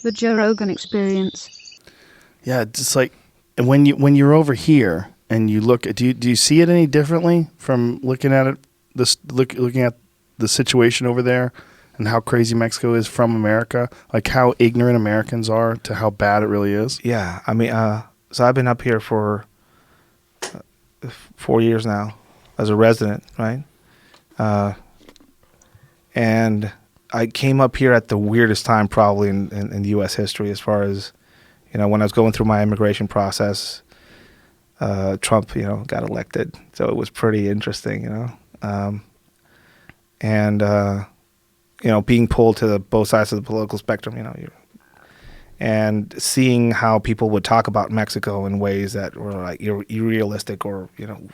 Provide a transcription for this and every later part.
The Joe Rogan Experience. Yeah, it's like when you're over here and you look at, do you see it any differently from looking at it, looking at the situation over there and how crazy Mexico is from America, like how ignorant Americans are to how bad it really is? Yeah, I mean, so I've been up here for 4 years now as a resident, right? And I came up here at the weirdest time probably in U.S. history, as far as, when I was going through my immigration process. Trump, got elected, so it was pretty interesting, being pulled to both sides of the political spectrum, and seeing how people would talk about Mexico in ways that were like irrealistic, or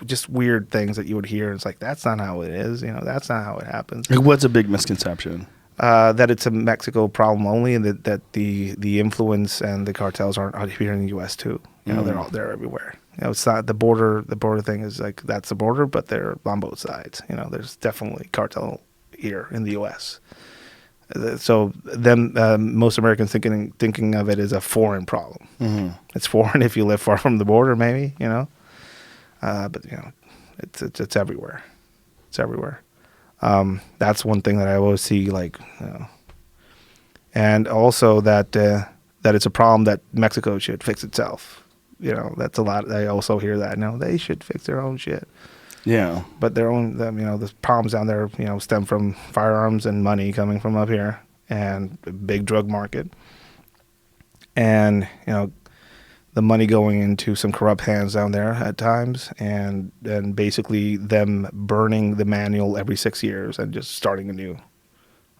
just weird things that you would hear. It's like, that's not how it is, that's not how it happens. Like, what's a big misconception? That it's a Mexico problem only, and that the influence and the cartels aren't here in the U.S. too. They're everywhere. It's not the border. The border thing is like, that's the border, but they're on both sides. There's definitely cartel here in the U.S. So most Americans thinking of it as a foreign problem. Mm-hmm. It's foreign if you live far from the border, maybe, but it's everywhere. It's everywhere. That's one thing that I always see, and also that it's a problem that Mexico should fix itself. That's a lot. I also hear that. No, they should fix their own shit. Yeah, but their own, the problems down there, stem from firearms and money coming from up here, and a big drug market, and the money going into some corrupt hands down there at times, and basically them burning the manual every 6 years and just starting anew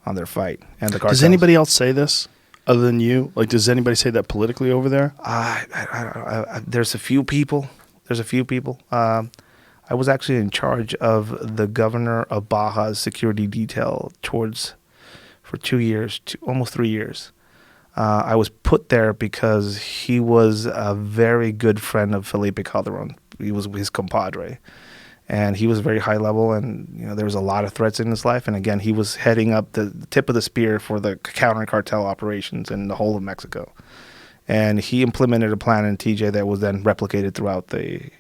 on their fight. And the cartels. Does anybody else say this other than you? Like, does anybody say that politically over there? There's a few people. I was actually in charge of the governor of Baja's security detail for 2 years, almost 3 years. I was put there because he was a very good friend of Felipe Calderon. He was his compadre, and he was very high level, and there was a lot of threats in his life. And again, he was heading up the tip of the spear for the counter cartel operations in the whole of Mexico. And he implemented a plan in TJ that was then replicated throughout the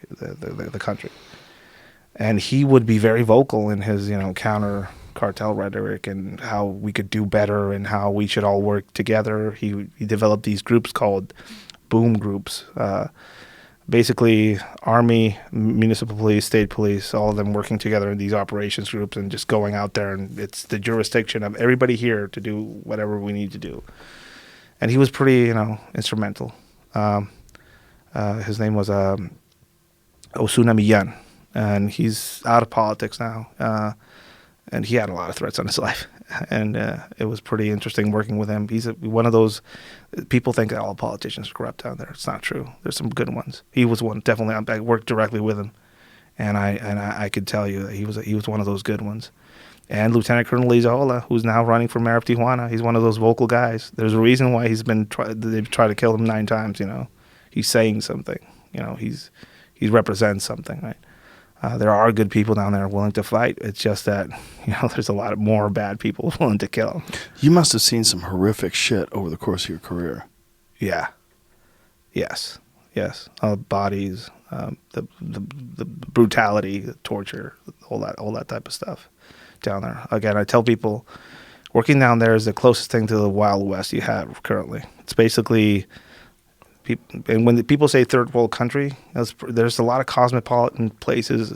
country. And he would be very vocal in his, counter cartel rhetoric and how we could do better and how we should all work together. He developed these groups called boom groups. Basically, Army, municipal police, state police, all of them working together in these operations groups and just going out there. And it's the jurisdiction of everybody here to do whatever we need to do. And he was pretty, instrumental. His name was Osuna Millan. And he's out of politics now, and he had a lot of threats on his life, and it was pretty interesting working with him. He's one of those people think that all politicians are corrupt down there. It's not true. There's some good ones. He was one, definitely. I worked directly with him, and I could tell you that he was one of those good ones. And Lieutenant Colonel Lizaola, who's now running for mayor of Tijuana, he's one of those vocal guys. There's a reason why they've tried to kill him 9 times. He's saying something. He represents something, right? There are good people down there willing to fight. It's just that, there's a lot more bad people willing to kill. You must have seen some horrific shit over the course of your career. Yeah. Yes. Bodies, the brutality, the torture, all that type of stuff down there. Again, I tell people, working down there is the closest thing to the Wild West you have currently. It's basically... And when people say third world country, there's a lot of cosmopolitan places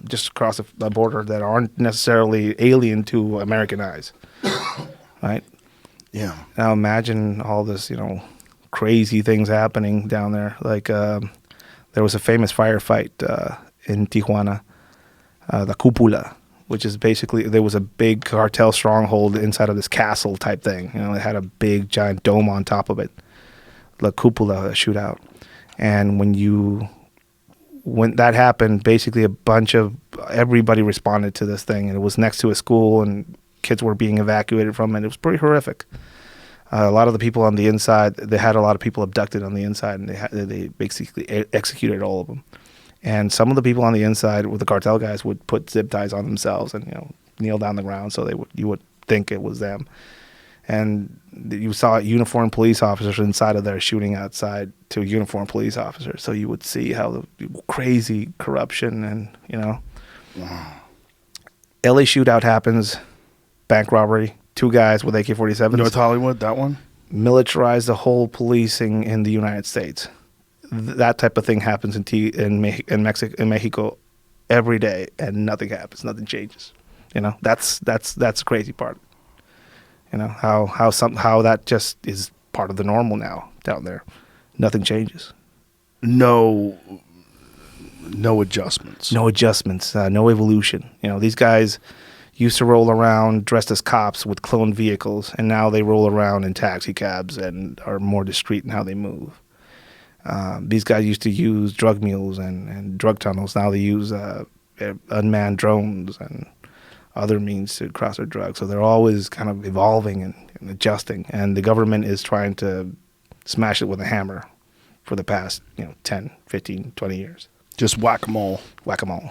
just across the border that aren't necessarily alien to American eyes, right? Yeah. Now imagine all this, crazy things happening down there. Like there was a famous firefight in Tijuana, the Cúpula, which is basically, there was a big cartel stronghold inside of this castle type thing. It had a big giant dome on top of it. La Cúpula shootout. And when that happened, basically everybody responded to this thing, and it was next to a school, and kids were being evacuated from it. It was pretty horrific. A lot of the people on the inside, they had a lot of people abducted on the inside, and they basically executed all of them. And some of the people on the inside with the cartel guys would put zip ties on themselves and kneel down the ground so you would think it was them. and you saw uniformed police officers inside of there shooting outside to uniformed police officers. So you would see how the crazy corruption and, LA shootout happens, bank robbery, 2 guys with AK-47s. North Hollywood, that one? Militarize the whole policing in the United States. That type of thing happens in Mexico every day, and nothing happens, nothing changes. That's the crazy part. How that just is part of the normal now down there. Nothing changes. No adjustments. No adjustments. No evolution. These guys used to roll around dressed as cops with cloned vehicles, and now they roll around in taxi cabs and are more discreet in how they move. These guys used to use drug mules and drug tunnels. Now they use unmanned drones and other means to cross their drugs. So they're always kind of evolving and adjusting. And the government is trying to smash it with a hammer for the past 10, 15, 20 years. Just whack-a-mole. Whack-a-mole.